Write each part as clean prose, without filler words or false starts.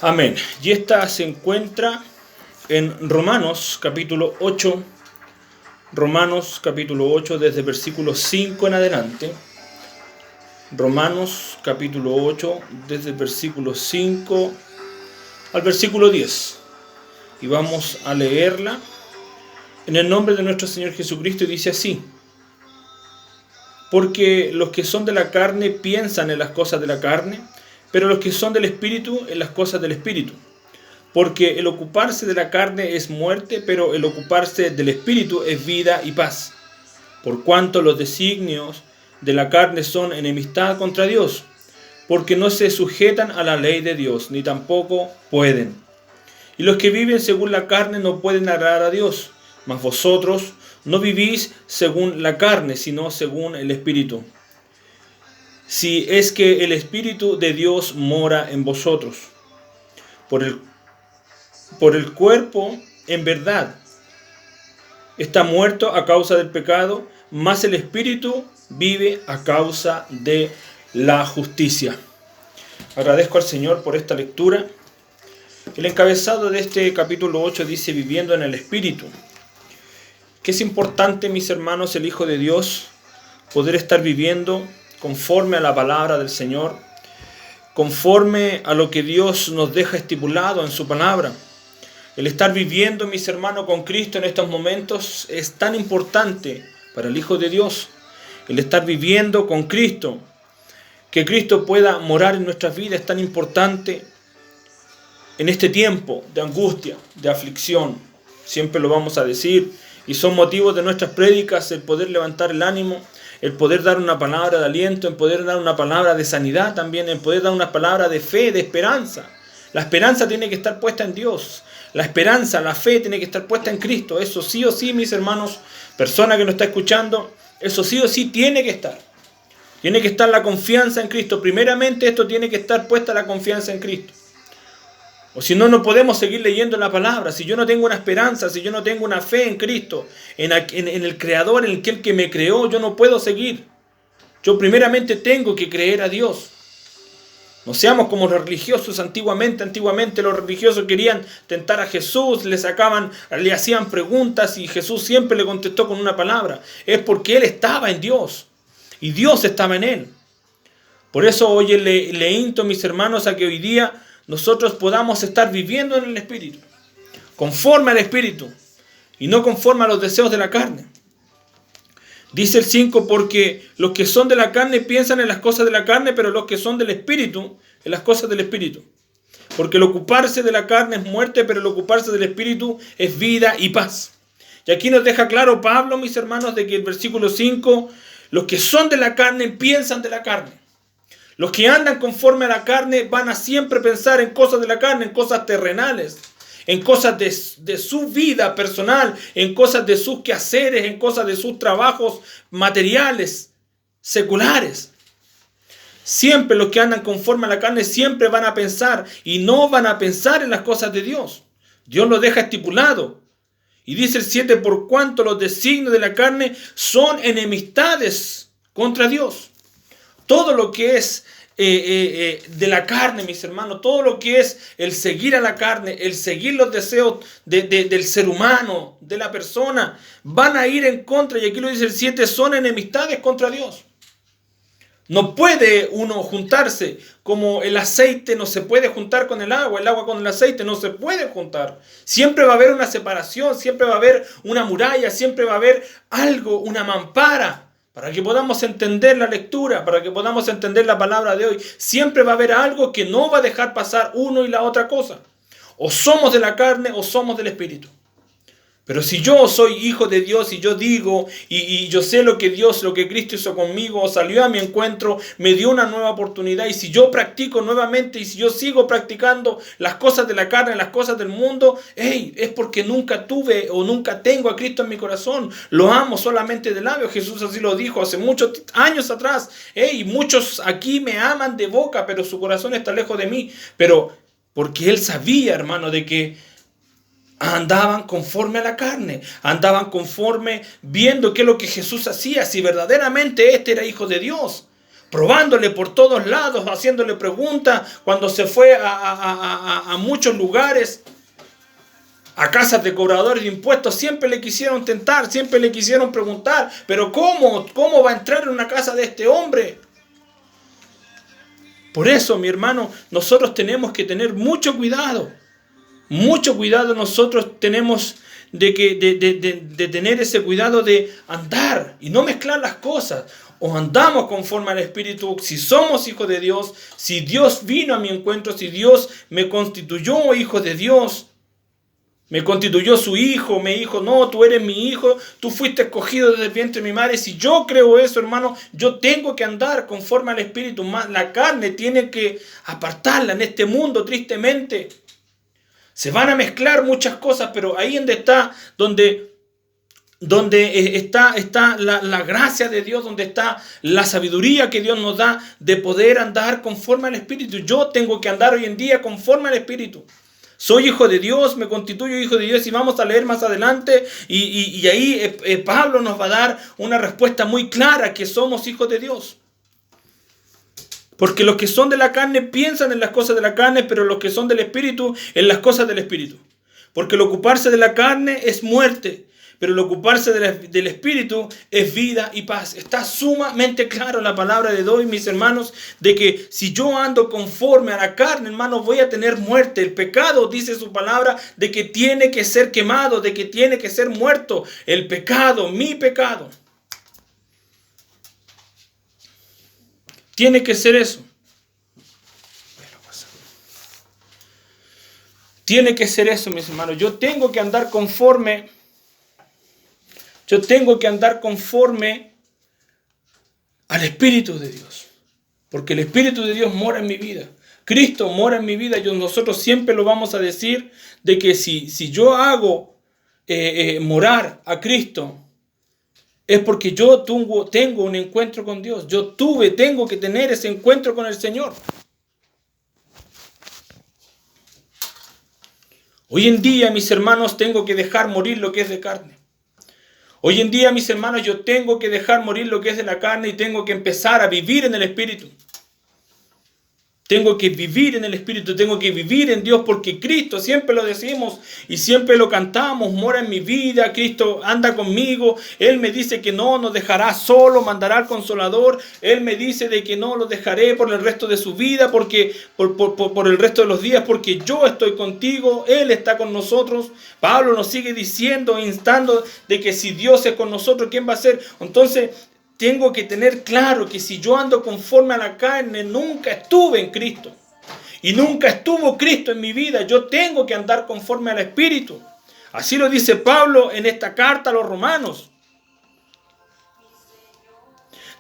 Amén. Y esta se encuentra en Romanos capítulo 8. Romanos capítulo 8 desde versículo 5 en adelante. Romanos capítulo 8 desde el versículo 5 al versículo 10. Y vamos a leerla en el nombre de nuestro Señor Jesucristo, y dice así: porque los que son de la carne piensan en las cosas de la carne, pero los que son del Espíritu en las cosas del Espíritu. Porque el ocuparse de la carne es muerte, pero el ocuparse del Espíritu es vida y paz. Por cuanto los designios de la carne son enemistad contra Dios, porque no se sujetan a la ley de Dios, ni tampoco pueden. Y los que viven según la carne no pueden agradar a Dios. Mas vosotros no vivís según la carne, sino según el Espíritu. Si es que el Espíritu de Dios mora en vosotros. Por el cuerpo, en verdad, está muerto a causa del pecado, mas el Espíritu vive a causa de la justicia. Agradezco al Señor por esta lectura. El encabezado de este capítulo 8 dice: viviendo en el Espíritu. Que es importante, mis hermanos, el Hijo de Dios, poder estar viviendo conforme a la palabra del Señor, conforme a lo que Dios nos deja estipulado en su palabra. El estar viviendo, mis hermanos, con Cristo en estos momentos es tan importante para el Hijo de Dios. El estar viviendo con Cristo, que Cristo pueda morar en nuestras vidas, es tan importante en este tiempo de angustia, de aflicción. Siempre lo vamos a decir, y son motivos de nuestras prédicas el poder levantar el ánimo, el poder dar una palabra de aliento, el poder dar una palabra de sanidad también, el poder dar una palabra de fe, de esperanza. La esperanza tiene que estar puesta en Dios. La esperanza, la fe tiene que estar puesta en Cristo. Eso sí o sí, mis hermanos, persona que nos está escuchando, eso sí o sí tiene que estar. Tiene que estar la confianza en Cristo. Primeramente esto tiene que estar puesta la confianza en Cristo. O si no, no podemos seguir leyendo la palabra. Si yo no tengo una esperanza, si yo no tengo una fe en Cristo, en el Creador, en aquel que me creó, yo no puedo seguir. Yo primeramente tengo que creer a Dios. No seamos como los religiosos antiguamente. Antiguamente los religiosos querían tentar a Jesús, le hacían preguntas y Jesús siempre le contestó con una palabra. Es porque Él estaba en Dios y Dios estaba en Él. Por eso hoy le insto, mis hermanos, a que hoy día nosotros podamos estar viviendo en el Espíritu, conforme al Espíritu, y no conforme a los deseos de la carne. Dice el 5, porque los que son de la carne piensan en las cosas de la carne, pero los que son del Espíritu, en las cosas del Espíritu. Porque el ocuparse de la carne es muerte, pero el ocuparse del Espíritu es vida y paz. Y aquí nos deja claro Pablo, mis hermanos, de que el versículo 5, los que son de la carne piensan de la carne. Los que andan conforme a la carne van a siempre pensar en cosas de la carne, en cosas terrenales, en cosas de su vida personal, en cosas de sus quehaceres, en cosas de sus trabajos materiales, seculares. Siempre los que andan conforme a la carne siempre van a pensar y no van a pensar en las cosas de Dios. Dios lo deja estipulado. Y dice el 7, por cuanto los designios de la carne son enemistades contra Dios. Todo lo que es de la carne, mis hermanos, todo lo que es el seguir a la carne, el seguir los deseos del ser humano, de la persona, van a ir en contra, y aquí lo dice el 7, son enemistades contra Dios. No puede uno juntarse, como el aceite no se puede juntar con el agua con el aceite no se puede juntar. Siempre va a haber una separación, siempre va a haber una muralla, siempre va a haber algo, una mampara. Para que podamos entender la lectura, para que podamos entender la palabra de hoy, siempre va a haber algo que no va a dejar pasar uno y la otra cosa. O somos de la carne o somos del Espíritu. Pero si yo soy hijo de Dios y yo digo y yo sé lo que Cristo hizo conmigo, salió a mi encuentro, me dio una nueva oportunidad, y si yo practico nuevamente y si yo sigo practicando las cosas de la carne, las cosas del mundo, es porque nunca tuve o nunca tengo a Cristo en mi corazón. Lo amo solamente de labios. Jesús así lo dijo hace muchos años atrás. Muchos aquí me aman de boca, pero su corazón está lejos de mí. Pero porque Él sabía, hermano, de que andaban conforme a la carne, andaban conforme viendo qué es lo que Jesús hacía, si verdaderamente este era hijo de Dios. probándole por todos lados, haciéndole preguntas, cuando se fue a muchos lugares, a casas de cobradores de impuestos, siempre le quisieron tentar, siempre le quisieron preguntar, pero ¿cómo va a entrar en una casa de este hombre? Por eso, mi hermano, nosotros tenemos que tener mucho cuidado nosotros tenemos de tener ese cuidado de andar y no mezclar las cosas. O andamos conforme al Espíritu, si somos hijos de Dios, si Dios vino a mi encuentro, si Dios me constituyó hijo de Dios, me constituyó su hijo, me dijo, no, tú eres mi hijo, tú fuiste escogido desde el vientre de mi madre. Si yo creo eso, hermano, yo tengo que andar conforme al Espíritu. La carne tiene que apartarla en este mundo, tristemente. Se van a mezclar muchas cosas, pero ahí donde está la gracia de Dios, donde está la sabiduría que Dios nos da de poder andar conforme al Espíritu. Yo tengo que andar hoy en día conforme al Espíritu. Soy hijo de Dios, me constituyo hijo de Dios, y vamos a leer más adelante y ahí Pablo nos va a dar una respuesta muy clara que somos hijos de Dios. Porque los que son de la carne piensan en las cosas de la carne, pero los que son del Espíritu en las cosas del Espíritu. Porque el ocuparse de la carne es muerte, pero el ocuparse del Espíritu es vida y paz. Está sumamente claro la palabra de Dios, mis hermanos, de que si yo ando conforme a la carne, hermanos, voy a tener muerte. El pecado, dice su palabra, de que tiene que ser quemado, de que tiene que ser muerto. El pecado, mi pecado. Tiene que ser eso. Tiene que ser eso, mis hermanos. Yo tengo que andar conforme al Espíritu de Dios. Porque el Espíritu de Dios mora en mi vida. Cristo mora en mi vida. Nosotros siempre lo vamos a decir de que si yo hago morar a Cristo, es porque yo tengo un encuentro con Dios. Tengo que tener ese encuentro con el Señor. Hoy en día, mis hermanos, tengo que dejar morir lo que es de carne. Hoy en día, mis hermanos, yo tengo que dejar morir lo que es de la carne y tengo que empezar a vivir en el Espíritu. Tengo que vivir en el Espíritu, tengo que vivir en Dios, porque Cristo, siempre lo decimos y siempre lo cantamos, mora en mi vida, Cristo anda conmigo, Él me dice que no nos dejará solo, mandará al Consolador, Él me dice de que no lo dejaré por el resto de su vida, porque por el resto de los días, porque yo estoy contigo, Él está con nosotros. Pablo nos sigue diciendo, instando de que si Dios es con nosotros, ¿quién va a ser? Entonces, tengo que tener claro que si yo ando conforme a la carne, nunca estuve en Cristo. Y nunca estuvo Cristo en mi vida. Yo tengo que andar conforme al Espíritu. Así lo dice Pablo en esta carta a los romanos.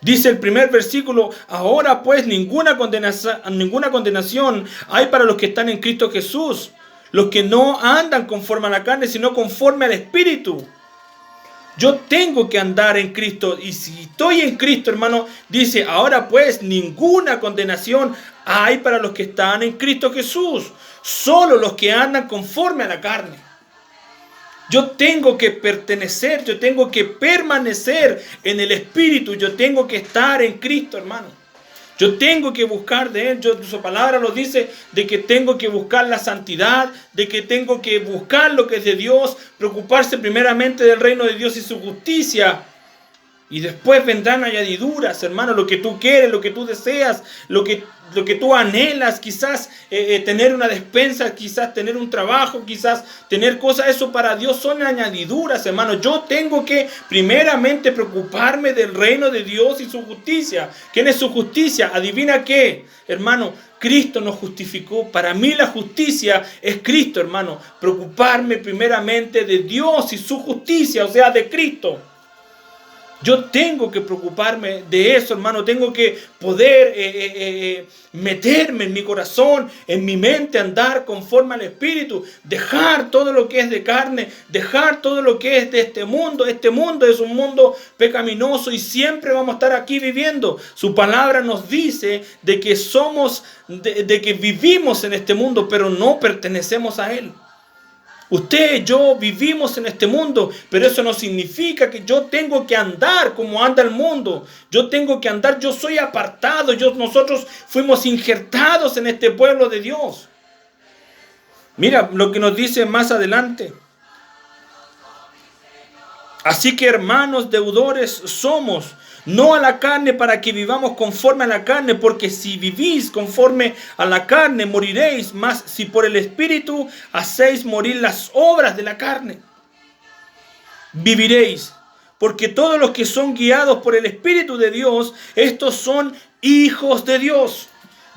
Dice el primer versículo, ahora pues ninguna condenación hay para los que están en Cristo Jesús. Los que no andan conforme a la carne, sino conforme al Espíritu. Yo tengo que andar en Cristo, y si estoy en Cristo, hermano, dice, ahora pues ninguna condenación hay para los que están en Cristo Jesús, solo los que andan conforme a la carne. Yo tengo que pertenecer, yo tengo que permanecer en el Espíritu, yo tengo que estar en Cristo, hermano. Yo tengo que buscar de Él, su palabra lo dice, de que tengo que buscar la santidad, de que tengo que buscar lo que es de Dios, preocuparse primeramente del reino de Dios y su justicia. Y después vendrán añadiduras, hermano, lo que tú quieres, lo que tú deseas, lo que tú anhelas, quizás tener una despensa, quizás tener un trabajo, quizás tener cosas, eso para Dios son añadiduras, hermano. Yo tengo que primeramente preocuparme del reino de Dios y su justicia. ¿Quién es su justicia? ¿Adivina qué, hermano? Cristo nos justificó. Para mí la justicia es Cristo, hermano. Preocuparme primeramente de Dios y su justicia, o sea, de Cristo. Yo tengo que preocuparme de eso, hermano. Tengo que poder meterme en mi corazón, en mi mente, andar conforme al Espíritu. Dejar todo lo que es de carne, dejar todo lo que es de este mundo. Este mundo es un mundo pecaminoso y siempre vamos a estar aquí viviendo. Su palabra nos dice de que somos, de que vivimos en este mundo, pero no pertenecemos a Él. Usted, yo vivimos en este mundo, pero eso no significa que yo tengo que andar como anda el mundo. Yo tengo que andar, yo soy apartado, nosotros fuimos injertados en este pueblo de Dios. Mira lo que nos dice más adelante. Así que hermanos deudores somos, no a la carne para que vivamos conforme a la carne, porque si vivís conforme a la carne moriréis, mas si por el Espíritu hacéis morir las obras de la carne, viviréis. Porque todos los que son guiados por el Espíritu de Dios, estos son hijos de Dios.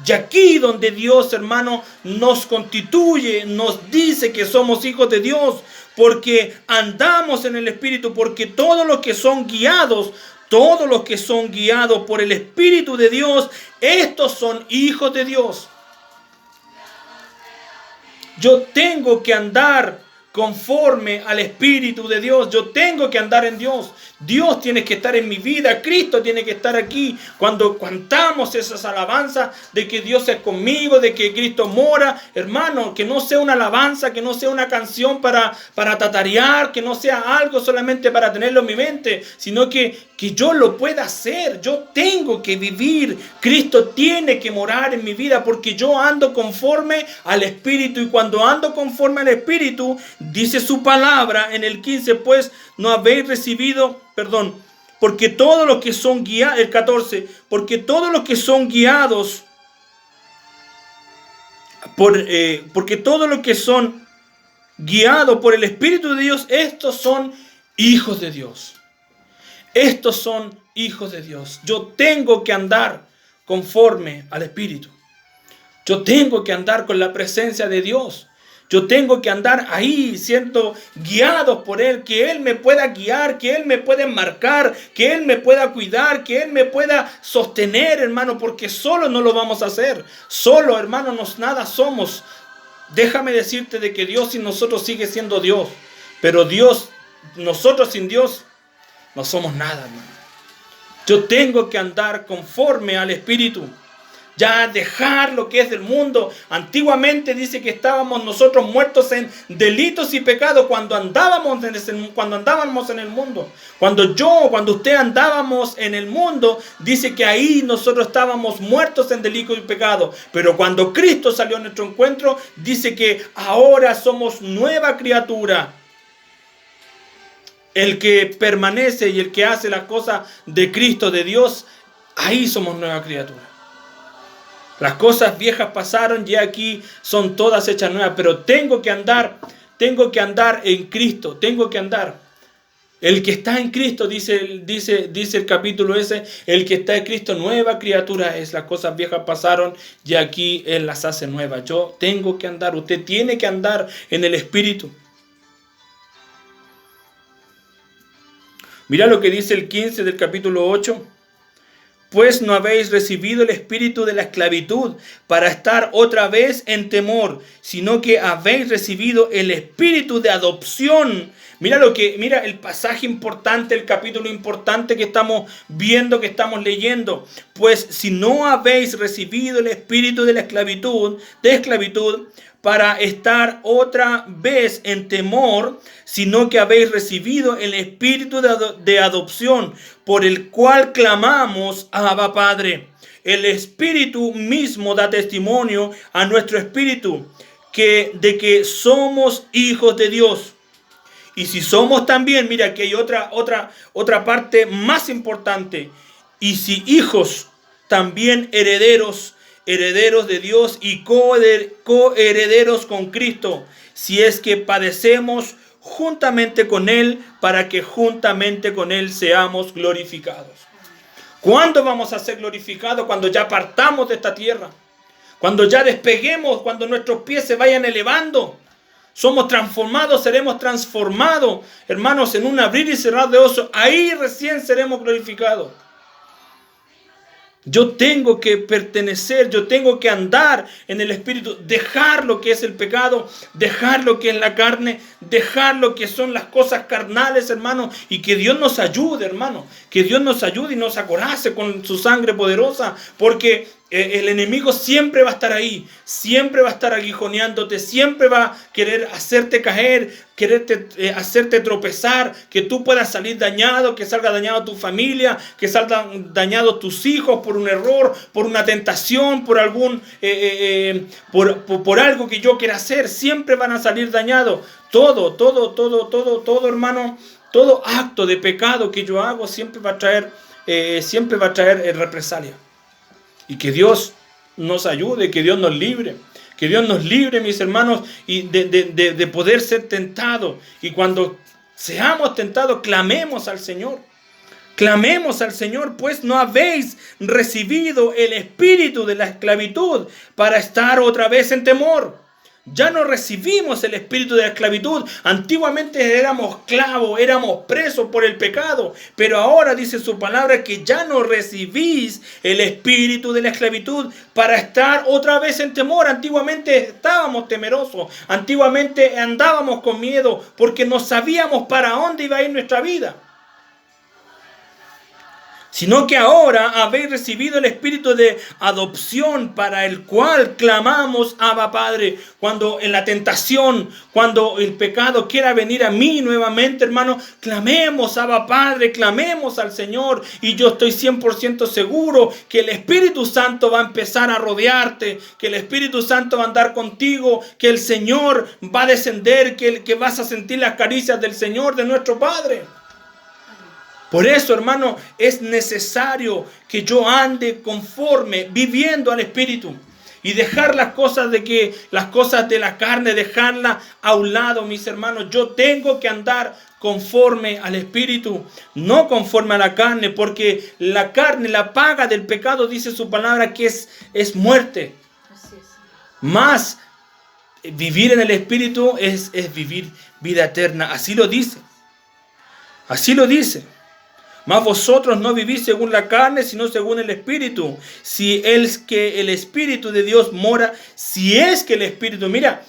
Y aquí donde Dios, hermano, nos constituye, nos dice que somos hijos de Dios, porque andamos en el Espíritu, porque todos los que son guiados por el Espíritu de Dios, estos son hijos de Dios. Yo tengo que andar conforme al Espíritu de Dios. Yo tengo que andar en Dios. Dios tiene que estar en mi vida. Cristo tiene que estar aquí. Cuando cantamos esas alabanzas de que Dios es conmigo, de que Cristo mora, hermano, que no sea una alabanza, que no sea una canción para tatarear, que no sea algo solamente para tenerlo en mi mente, sino que yo lo pueda hacer. Yo tengo que vivir. Cristo tiene que morar en mi vida porque yo ando conforme al Espíritu. Y cuando ando conforme al Espíritu, dice su palabra en el 15, pues no habéis recibido, porque todos los que son guiados, el 14, porque todos los que son guiados, porque todos los que son guiados por el Espíritu de Dios, estos son hijos de Dios. Estos son hijos de Dios. Yo tengo que andar conforme al Espíritu. Yo tengo que andar con la presencia de Dios. Yo tengo que andar ahí siendo guiados por Él, que Él me pueda guiar, que Él me pueda marcar, que Él me pueda cuidar, que Él me pueda sostener, hermano, porque solo no lo vamos a hacer. Solo, hermano, nada somos. Déjame decirte de que Dios sin nosotros sigue siendo Dios, pero nosotros sin Dios no somos nada, hermano. Yo tengo que andar conforme al Espíritu. Ya dejar lo que es del mundo. Antiguamente dice que estábamos nosotros muertos en delitos y pecados cuando andábamos en el mundo. Cuando usted andábamos en el mundo, dice que ahí nosotros estábamos muertos en delitos y pecados. Pero cuando Cristo salió a nuestro encuentro, dice que ahora somos nueva criatura. El que permanece y el que hace las cosas de Cristo, de Dios, ahí somos nueva criatura. Las cosas viejas pasaron y aquí son todas hechas nuevas. Pero tengo que andar en Cristo. Tengo que andar. El que está en Cristo, dice el capítulo ese, el que está en Cristo, nueva criatura es. Las cosas viejas pasaron y aquí Él las hace nuevas. Yo tengo que andar. Usted tiene que andar en el Espíritu. Mira lo que dice el 15 del capítulo 8. Pues no habéis recibido el espíritu de la esclavitud para estar otra vez en temor, sino que habéis recibido el espíritu de adopción. Mira el pasaje importante, el capítulo importante que estamos viendo, que estamos leyendo. Pues si no habéis recibido el espíritu de la esclavitud, para estar otra vez en temor, sino que habéis recibido el espíritu de adopción, por el cual clamamos, Abba Padre. El Espíritu mismo da testimonio a nuestro espíritu de que somos hijos de Dios. Y si somos también, mira que hay otra parte más importante. Y si hijos, también herederos de Dios y coherederos con Cristo, si es que padecemos juntamente con Él, para que juntamente con Él seamos glorificados. ¿Cuándo vamos a ser glorificados? Cuando ya partamos de esta tierra, cuando ya despeguemos, cuando nuestros pies se vayan elevando. Somos transformados, seremos transformados, hermanos, en un abrir y cerrar de ojos. Ahí recién seremos glorificados. Yo tengo que pertenecer, yo tengo que andar en el Espíritu, dejar lo que es el pecado, dejar lo que es la carne, dejar lo que son las cosas carnales, hermano, y que Dios nos ayude, hermano, que Dios nos ayude y nos acorace con su sangre poderosa, porque El enemigo siempre va a estar ahí, siempre va a estar aguijoneándote, siempre va a querer hacerte caer, hacerte tropezar, que tú puedas salir dañado, que salga dañado tu familia, que salgan dañados tus hijos por un error, por una tentación, por por algo que yo quiera hacer. Siempre van a salir dañados. Todo, hermano, todo acto de pecado que yo hago siempre va a traer represalia. Y que Dios nos ayude, que Dios nos libre. Que Dios nos libre, mis hermanos, y de poder ser tentados. Y cuando seamos tentados, clamemos al Señor. Clamemos al Señor, pues no habéis recibido el espíritu de la esclavitud para estar otra vez en temor. Ya no recibimos el espíritu de la esclavitud. Antiguamente éramos esclavos, éramos presos por el pecado. Pero ahora dice su palabra que ya no recibís el espíritu de la esclavitud para estar otra vez en temor. Antiguamente estábamos temerosos. Antiguamente andábamos con miedo porque no sabíamos para dónde iba a ir nuestra vida. Sino que ahora habéis recibido el espíritu de adopción para el cual clamamos, Abba Padre. Cuando en la tentación, cuando el pecado quiera venir a mí nuevamente, hermano, clamemos, Abba Padre, clamemos al Señor. Y yo estoy 100% seguro que el Espíritu Santo va a empezar a rodearte, que el Espíritu Santo va a andar contigo, que el Señor va a descender, que vas a sentir las caricias del Señor, de nuestro Padre. Por eso, hermano, es necesario que yo ande conforme, viviendo al Espíritu. Y dejar las cosas de la carne, dejarlas a un lado, mis hermanos. Yo tengo que andar conforme al Espíritu, no conforme a la carne. Porque la carne, la paga del pecado, dice su palabra, que es muerte. Así es. Más vivir en el Espíritu es vivir vida eterna. Así lo dice. Así lo dice. Mas vosotros no vivís según la carne, sino según el Espíritu. Si es que el Espíritu de Dios mora, si es que el Espíritu, mira,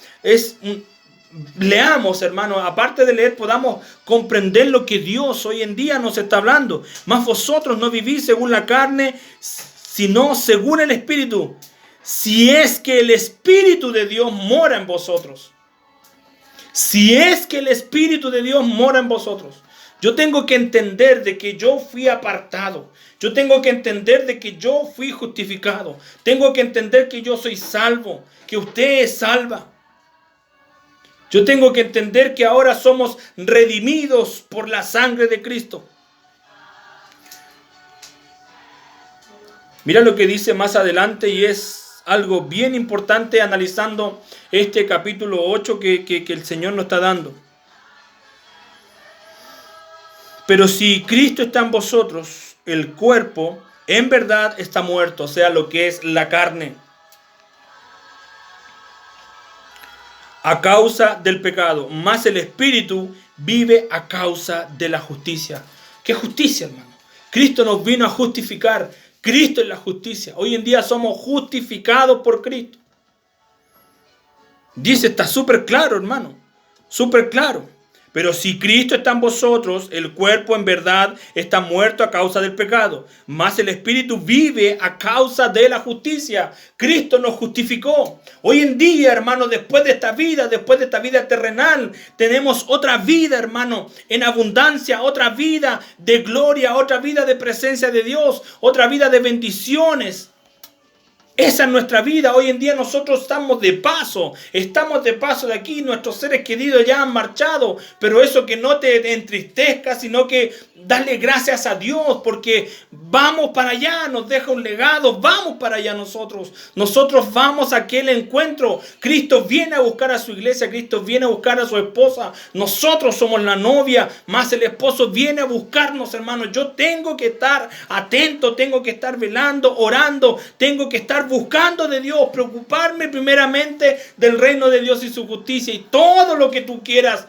leamos, hermano, aparte de leer, podamos comprender lo que Dios hoy en día nos está hablando. Mas vosotros no vivís según la carne, sino según el Espíritu. Si es que el Espíritu de Dios mora en vosotros. Si es que el Espíritu de Dios mora en vosotros. Yo tengo que entender de que yo fui apartado. Yo tengo que entender de que yo fui justificado. Tengo que entender que yo soy salvo, que usted es salva. Yo tengo que entender que ahora somos redimidos por la sangre de Cristo. Mira lo que dice más adelante y es algo bien importante analizando este capítulo 8 que el Señor nos está dando. Pero si Cristo está en vosotros, el cuerpo en verdad está muerto, o sea, lo que es la carne, a causa del pecado, mas el Espíritu vive a causa de la justicia. ¿Qué justicia, hermano? Cristo nos vino a justificar. Cristo es la justicia. Hoy en día somos justificados por Cristo. Dice, está súper claro, hermano. Súper claro. Pero si Cristo está en vosotros, el cuerpo en verdad está muerto a causa del pecado, mas el Espíritu vive a causa de la justicia. Cristo nos justificó. Hoy en día, hermano, después de esta vida terrenal, tenemos otra vida, hermano, en abundancia, otra vida de gloria, otra vida de presencia de Dios, otra vida de bendiciones. Esa es nuestra vida. Hoy en día nosotros estamos de paso de aquí. Nuestros seres queridos ya han marchado, pero eso que no te entristezca, sino que dale gracias a Dios, porque vamos para allá, nos deja un legado, vamos para allá nosotros vamos a aquel encuentro. Cristo viene a buscar a su iglesia, Cristo viene a buscar a su esposa, nosotros somos la novia, más el esposo viene a buscarnos, hermanos. Yo tengo que estar atento, tengo que estar velando, orando, tengo que estar buscando de Dios, preocuparme primeramente del reino de Dios y su justicia, y todo lo que tú quieras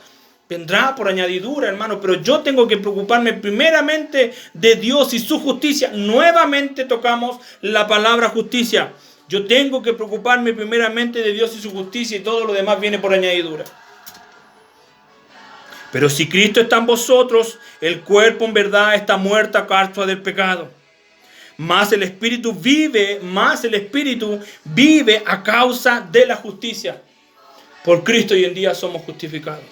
vendrá por añadidura, hermano. Pero yo tengo que preocuparme primeramente de Dios y su justicia. Nuevamente tocamos la palabra justicia. Yo tengo que preocuparme primeramente de Dios y su justicia, y todo lo demás viene por añadidura. Pero si Cristo está en vosotros, el cuerpo en verdad está muerto a causa del pecado, más el Espíritu vive a causa de la justicia. Por Cristo hoy en día somos justificados.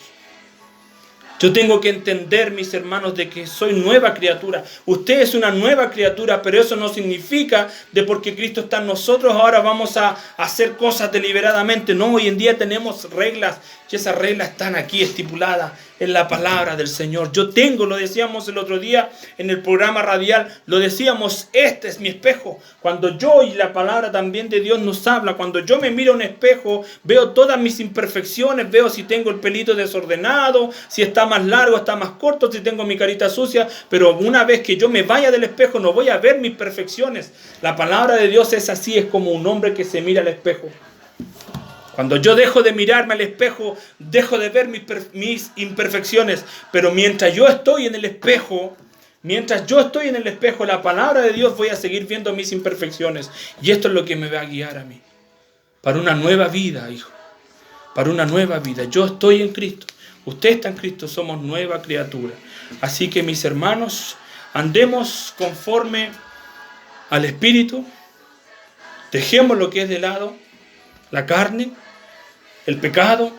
Yo tengo que entender, mis hermanos, de que soy nueva criatura. Usted es una nueva criatura, pero eso no significa de porque Cristo está en nosotros, ahora vamos a hacer cosas deliberadamente. No, hoy en día tenemos reglas y esas reglas están aquí estipuladas en la palabra del Señor. Yo tengo, lo decíamos el otro día en el programa radial, lo decíamos, este es mi espejo. Cuando yo, y la palabra también de Dios nos habla, cuando yo me miro a un espejo, veo todas mis imperfecciones, veo si tengo el pelito desordenado, si está más largo, está más corto, si tengo mi carita sucia, pero una vez que yo me vaya del espejo no voy a ver mis perfecciones. La palabra de Dios es así, es como un hombre que se mira al espejo. Cuando yo dejo de mirarme al espejo, dejo de ver mis imperfecciones, pero mientras yo estoy en el espejo, la palabra de Dios, voy a seguir viendo mis imperfecciones, y esto es lo que me va a guiar a mí, para una nueva vida, hijo, para una nueva vida. Yo estoy en Cristo. Usted está en Cristo, somos nueva criatura. Así que, mis hermanos, andemos conforme al Espíritu. Dejemos lo que es de lado, la carne, el pecado.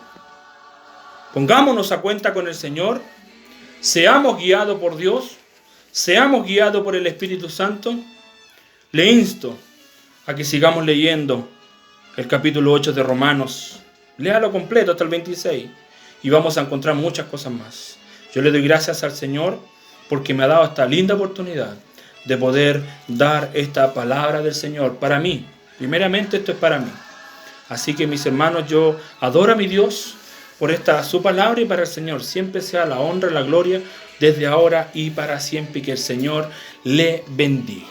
Pongámonos a cuenta con el Señor. Seamos guiados por Dios. Seamos guiados por el Espíritu Santo. Le insto a que sigamos leyendo el capítulo 8 de Romanos. Léalo completo hasta el 26. Y vamos a encontrar muchas cosas más. Yo le doy gracias al Señor porque me ha dado esta linda oportunidad de poder dar esta palabra del Señor para mí. Primeramente esto es para mí. Así que, mis hermanos, yo adoro a mi Dios por esta su palabra, y para el Señor siempre sea la honra y la gloria desde ahora y para siempre. Que el Señor le bendiga.